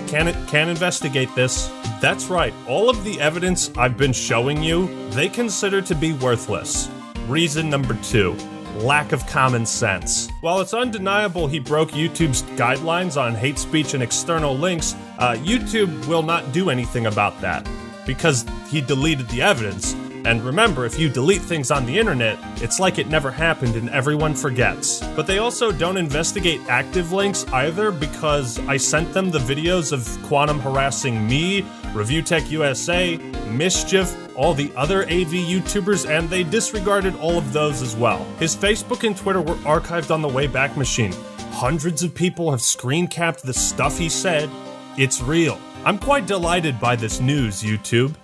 Can't investigate this. That's right, all of the evidence I've been showing you, they consider to be worthless. Reason number 2, lack of common sense. While it's undeniable he broke YouTube's guidelines on hate speech and external links, YouTube will not do anything about that because he deleted the evidence. And remember, if you delete things on the internet, it's like it never happened and everyone forgets. But they also don't investigate active links either because I sent them the videos of Quantum harassing me, ReviewTech USA, Mischief, all the other AV YouTubers, and they disregarded all of those as well. His Facebook and Twitter were archived on the Wayback Machine. Hundreds of people have screen capped the stuff he said. It's real. I'm quite delighted by this news, YouTube.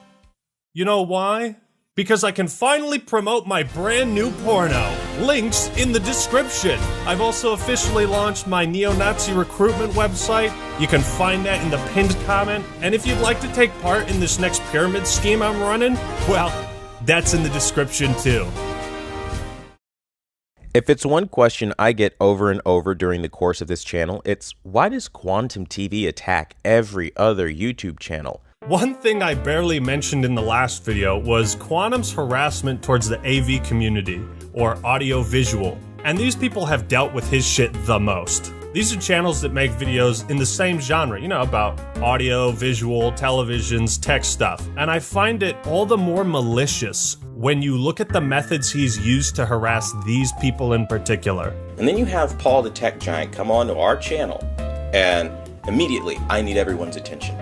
You know why? Because I can finally promote my brand new porno. Links in the description. I've also officially launched my neo-Nazi recruitment website. You can find that in the pinned comment. And if you'd like to take part in this next pyramid scheme I'm running, well, that's in the description too. If it's one question I get over and over during the course of this channel, it's why does Quantum TV attack every other YouTube channel? One thing I barely mentioned in the last video was Quantum's harassment towards the AV community, or audio-visual, and these people have dealt with his shit the most. These are channels that make videos in the same genre, you know, about audio, visual, televisions, tech stuff, and I find it all the more malicious when you look at the methods he's used to harass these people in particular. And then you have Paul the Tech Giant come onto our channel, and immediately I need everyone's attention.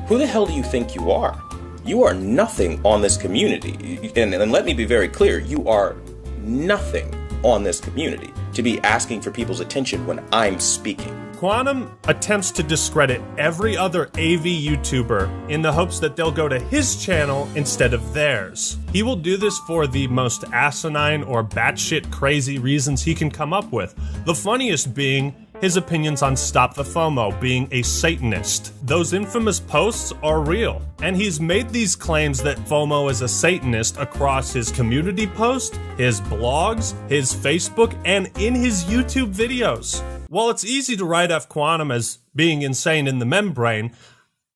Who the hell do you think you are? You are nothing on this community. And let me be very clear, you are nothing on this community to be asking for people's attention when I'm speaking. Quantum attempts to discredit every other AV YouTuber in the hopes that they'll go to his channel instead of theirs. He will do this for the most asinine or batshit crazy reasons he can come up with. The funniest being his opinions on Stop the FOMO, being a Satanist. Those infamous posts are real, and he's made these claims that FOMO is a Satanist across his community post, his blogs, his Facebook, and in his YouTube videos. While it's easy to write off Quantum as being insane in the membrane,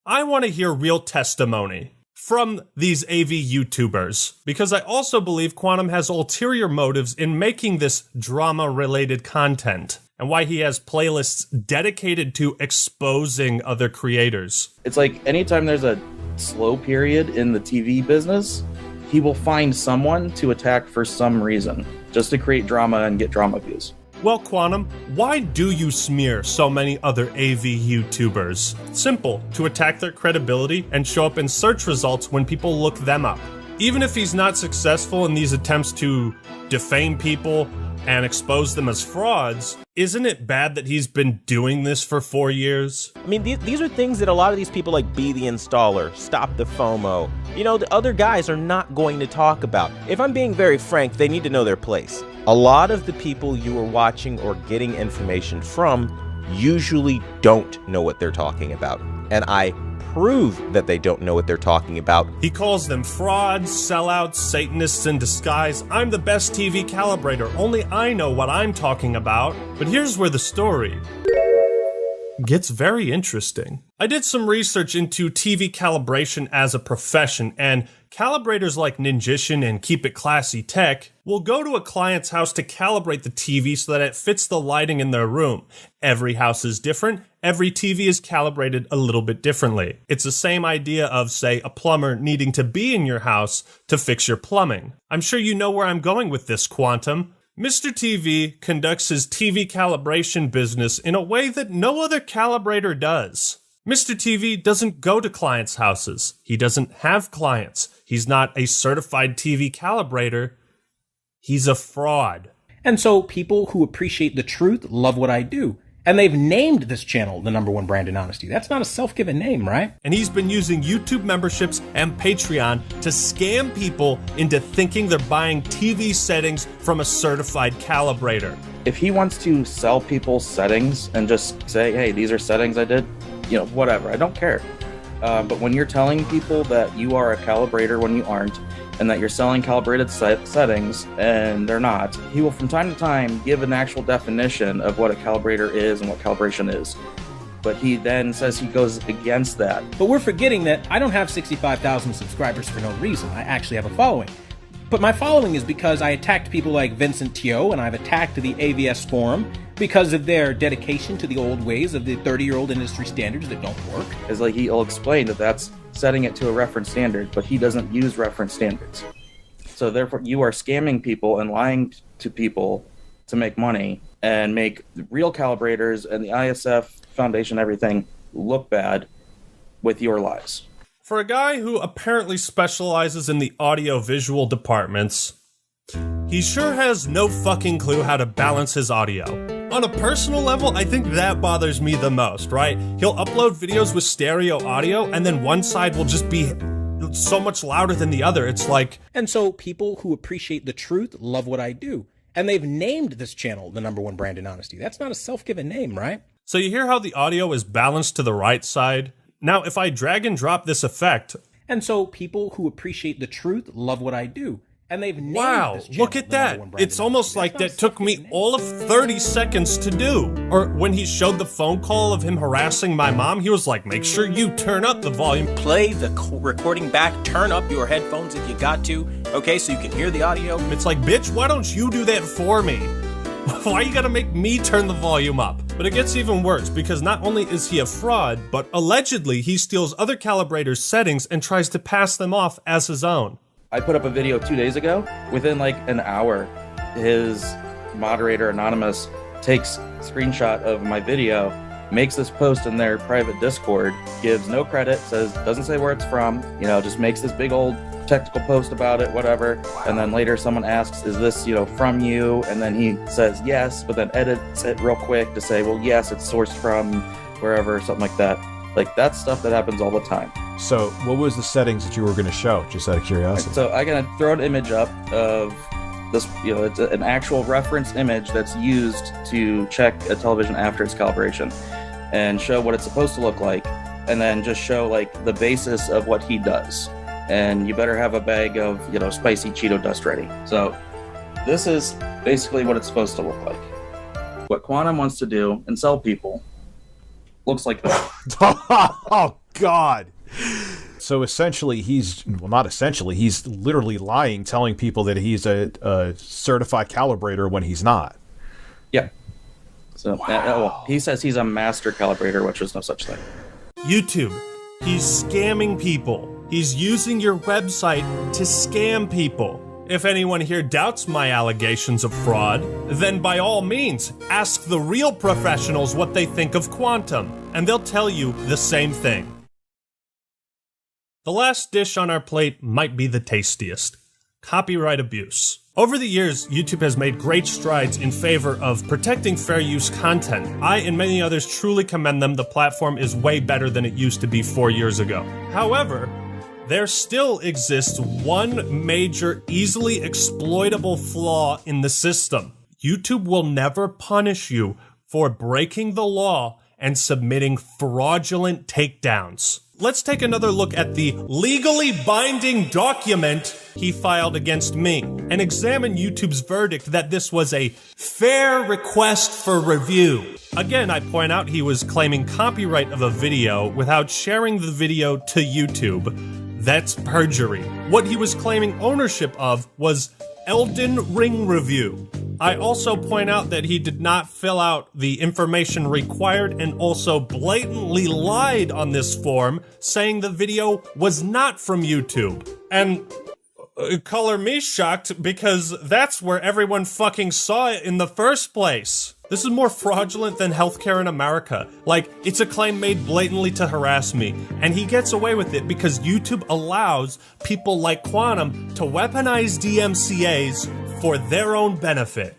I want to hear real testimony from these AV YouTubers, because I also believe Quantum has ulterior motives in making this drama-related content, and why he has playlists dedicated to exposing other creators. It's like anytime there's a slow period in the TV business, he will find someone to attack for some reason, just to create drama and get drama views. Well, Quantum, why do you smear so many other AV YouTubers? Simple, to attack their credibility and show up in search results when people look them up. Even if he's not successful in these attempts to defame people and expose them as frauds, isn't it bad that he's been doing this for 4 years? I mean, these are things that a lot of these people like Be the Installer, Stop the FOMO, you know, the other guys are not going to talk about. If I'm being very frank, they need to know their place. A lot of the people you are watching or getting information from usually don't know what they're talking about. And I prove that they don't know what they're talking about. He calls them frauds, sellouts, Satanists in disguise. I'm the best TV calibrator. Only I know what I'm talking about. But here's where the story gets very interesting. I did some research into TV calibration as a profession, and calibrators like Ninjician and Keep It Classy Tech will go to a client's house to calibrate the TV so that it fits the lighting in their room. Every house is different. Every TV is calibrated a little bit differently. It's the same idea of, say, a plumber needing to be in your house to fix your plumbing. I'm sure you know where I'm going with this, Quantum. Mr. TV conducts his TV calibration business in a way that no other calibrator does. Mr. TV doesn't go to clients' houses. He doesn't have clients. He's not a certified TV calibrator. He's a fraud. And so people who appreciate the truth love what I do. And they've named this channel the #1 brand in honesty. That's not a self-given name, right? And he's been using YouTube memberships and Patreon to scam people into thinking they're buying TV settings from a certified calibrator. If he wants to sell people settings and just say, hey, these are settings I did, whatever, I don't care. But when you're telling people that you are a calibrator when you aren't, and that you're selling calibrated settings and they're not, he will from time to time give an actual definition of what a calibrator is and what calibration is. But he then says he goes against that. But we're forgetting that I don't have 65,000 subscribers for no reason. I actually have a following. But my following is because I attacked people like Vincent Teo, and I've attacked the AVS forum because of their dedication to the old ways of the 30-year-old industry standards that don't work. It's like he'll explain that that's setting it to a reference standard, but he doesn't use reference standards. So therefore, you are scamming people and lying to people to make money and make the real calibrators and the ISF Foundation, everything, look bad with your lies. For a guy who apparently specializes in the audio-visual departments, he sure has no fucking clue how to balance his audio. On a personal level, I think that bothers me the most, right? He'll upload videos with stereo audio, and then one side will just be so much louder than the other. It's like... And so people who appreciate the truth love what I do. And they've named this channel the #1 brand in honesty. That's not a self-given name, right? So you hear how the audio is balanced to the right side? Now, if I drag and drop this effect... And so people who appreciate the truth love what I do. And they've named wow, this channel look at that. It's almost like that took me all of 30 seconds to do. Or when he showed the phone call of him harassing my mom, he was like, make sure you turn up the volume. Play the recording back, turn up your headphones if you got to, okay, so you can hear the audio. It's like, bitch, why don't you do that for me? Why you gotta make me turn the volume up? But it gets even worse, because not only is he a fraud, but allegedly he steals other calibrators' settings and tries to pass them off as his own. I put up a video 2 days ago. Within like an hour, his moderator, Anonymous, takes a screenshot of my video, makes this post in their private Discord, gives no credit, doesn't say where it's from, just makes this big old technical post about it, whatever. And then later someone asks, is this, from you? And then he says yes, but then edits it real quick to say, well, yes, it's sourced from wherever, something like that. Like, that's stuff that happens all the time. So, what was the settings that you were going to show, just out of curiosity? So, I'm going to throw an image up of this, it's an actual reference image that's used to check a television after its calibration and show what it's supposed to look like, and then just show, like, the basis of what he does. And you better have a bag of, spicy Cheeto dust ready. So, this is basically what it's supposed to look like. What Quantum wants to do and sell people looks like that. Oh, God. So essentially, he's literally lying, telling people that he's a certified calibrator when he's not. Yeah. So well, he says he's a master calibrator, which is no such thing. YouTube, he's scamming people. He's using your website to scam people. If anyone here doubts my allegations of fraud, then by all means, ask the real professionals what they think of Quantum, and they'll tell you the same thing. The last dish on our plate might be the tastiest: copyright abuse. Over the years, YouTube has made great strides in favor of protecting fair use content. I and many others truly commend them. The platform is way better than it used to be 4 years ago. However, there still exists one major, easily exploitable flaw in the system. YouTube will never punish you for breaking the law and submitting fraudulent takedowns. let's take another look at the legally binding document he filed against me and examine YouTube's verdict that this was a fair request for review. Again, I point out he was claiming copyright of a video without sharing the video to YouTube. That's perjury. What he was claiming ownership of was Elden Ring review. I also point out that he did not fill out the information required and also blatantly lied on this form, saying the video was not from YouTube. And color me shocked, because that's where everyone fucking saw it in the first place. This is more fraudulent than healthcare in America. Like, it's a claim made blatantly to harass me, and he gets away with it because YouTube allows people like Quantum to weaponize DMCAs for their own benefit.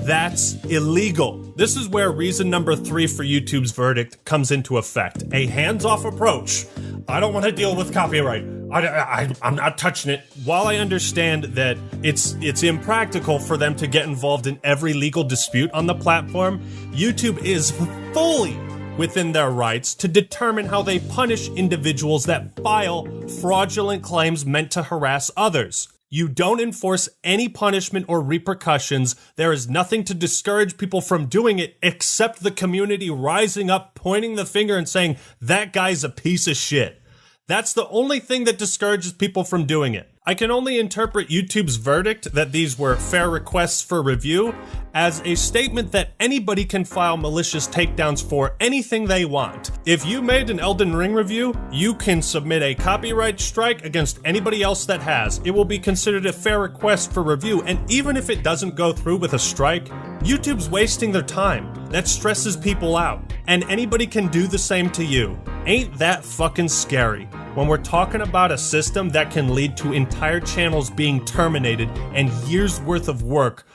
That's illegal. This is where reason number 3 for YouTube's verdict comes into effect. A hands-off approach. I don't want to deal with copyright. I'm not touching it. While I understand that it's impractical for them to get involved in every legal dispute on the platform, YouTube is fully within their rights to determine how they punish individuals that file fraudulent claims meant to harass others. You don't enforce any punishment or repercussions. There is nothing to discourage people from doing it except the community rising up, pointing the finger and saying, that guy's a piece of shit. That's the only thing that discourages people from doing it. I can only interpret YouTube's verdict that these were fair requests for review as a statement that anybody can file malicious takedowns for anything they want. If you made an Elden Ring review, you can submit a copyright strike against anybody else that has. It will be considered a fair request for review, and even if it doesn't go through with a strike, YouTube's wasting their time. That stresses people out, and anybody can do the same to you. Ain't that fucking scary? When we're talking about a system that can lead to entire channels being terminated and years worth of work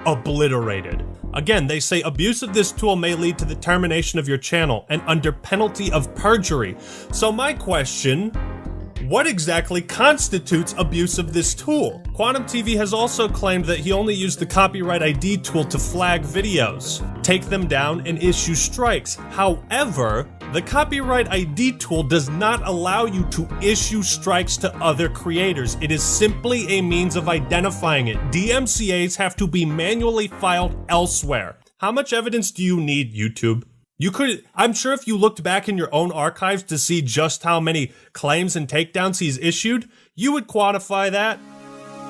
obliterated. Again, they say abuse of this tool may lead to the termination of your channel and under penalty of perjury. So my question, what exactly constitutes abuse of this tool? Quantum TV has also claimed that he only used the copyright ID tool to flag videos, take them down, and issue strikes. However, the copyright ID tool does not allow you to issue strikes to other creators. It is simply a means of identifying it. DMCAs have to be manually filed elsewhere. How much evidence do you need, YouTube? I'm sure if you looked back in your own archives to see just how many claims and takedowns he's issued, you would quantify that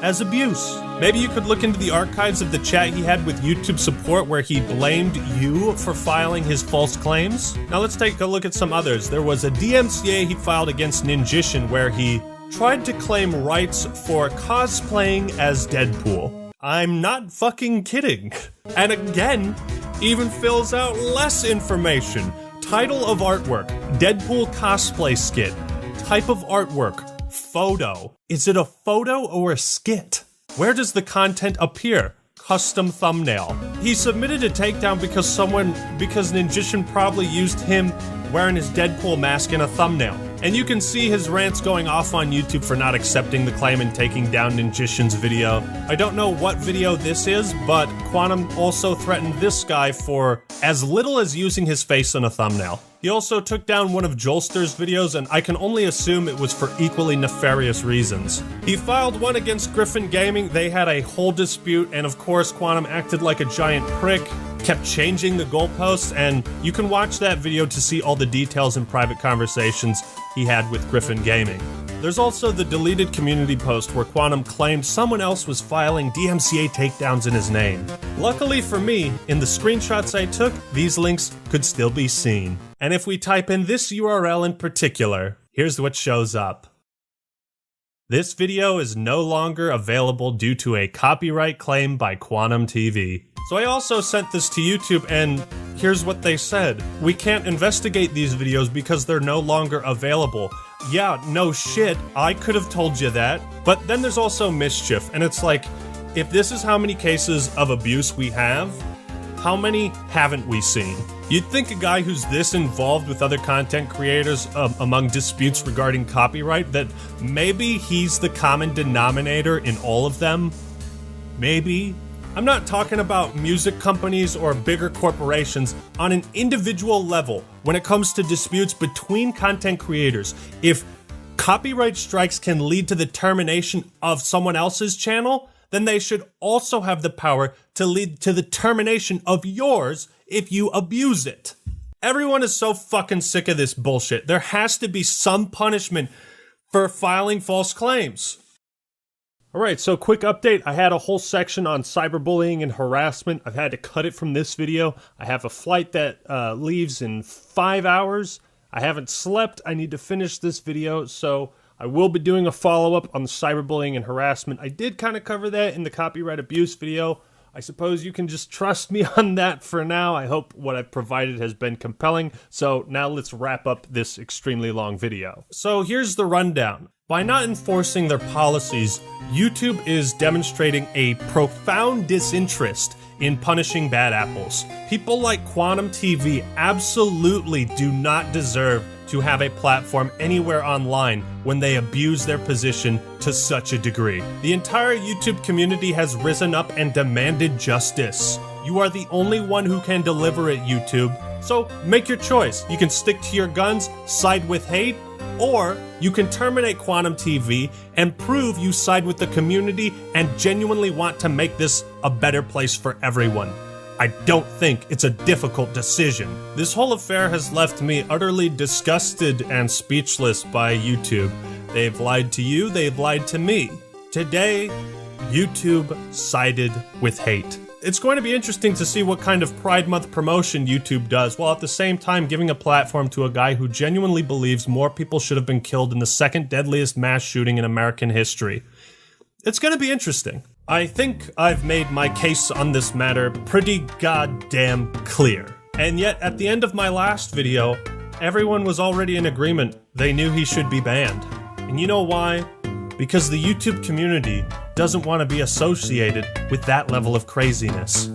as abuse. Maybe you could look into the archives of the chat he had with YouTube support where he blamed you for filing his false claims. Now let's take a look at some others. There was a DMCA he filed against Ninjishin where he tried to claim rights for cosplaying as Deadpool. I'm not fucking kidding. And again, even fills out less information. Title of artwork, Deadpool cosplay skit. Type of artwork, photo. Is it a photo or a skit? Where does the content appear? Custom thumbnail. He submitted a takedown because Ninjishin probably used him wearing his Deadpool mask in a thumbnail. And you can see his rants going off on YouTube for not accepting the claim and taking down Ninjishin's video. I don't know what video this is, but Quantum also threatened this guy for as little as using his face in a thumbnail. He also took down one of Jolster's videos, and I can only assume it was for equally nefarious reasons. He filed one against Griffin Gaming. They had a whole dispute, and of course Quantum acted like a giant prick, kept changing the goalposts, and you can watch that video to see all the details and private conversations he had with Griffin Gaming. There's also the deleted community post where Quantum claimed someone else was filing DMCA takedowns in his name. Luckily for me, in the screenshots I took, these links could still be seen. And if we type in this URL in particular, here's what shows up. This video is no longer available due to a copyright claim by Quantum TV. So I also sent this to YouTube, and here's what they said. We can't investigate these videos because they're no longer available. Yeah, no shit, I could have told you that. But then there's also mischief, and it's like, if this is how many cases of abuse we have, how many haven't we seen? You'd think a guy who's this involved with other content creators among disputes regarding copyright, that maybe he's the common denominator in all of them? Maybe? I'm not talking about music companies or bigger corporations. On an individual level, when it comes to disputes between content creators, if copyright strikes can lead to the termination of someone else's channel, then they should also have the power to lead to the termination of yours if you abuse it. Everyone is so fucking sick of this bullshit. There has to be some punishment for filing false claims. Alright, so quick update. I had a whole section on cyberbullying and harassment. I've had to cut it from this video. I have a flight that leaves in 5 hours. I haven't slept. I need to finish this video, so I will be doing a follow-up on the cyberbullying and harassment. I did kind of cover that in the copyright abuse video. I suppose you can just trust me on that for now. I hope what I've provided has been compelling. So now let's wrap up this extremely long video. So here's the rundown. By not enforcing their policies, YouTube is demonstrating a profound disinterest in punishing bad apples. People like Quantum TV absolutely do not deserve to have a platform anywhere online when they abuse their position to such a degree. The entire YouTube community has risen up and demanded justice. You are the only one who can deliver it, YouTube. So make your choice. You can stick to your guns, side with hate, or you can terminate Quantum TV and prove you side with the community and genuinely want to make this a better place for everyone. I don't think it's a difficult decision. This whole affair has left me utterly disgusted and speechless by YouTube. They've lied to you, they've lied to me. Today, YouTube sided with hate. It's going to be interesting to see what kind of Pride Month promotion YouTube does, while at the same time giving a platform to a guy who genuinely believes more people should have been killed in the second deadliest mass shooting in American history. It's going to be interesting. I think I've made my case on this matter pretty goddamn clear. And yet, at the end of my last video, everyone was already in agreement. They knew he should be banned. And you know why? Because the YouTube community doesn't want to be associated with that level of craziness.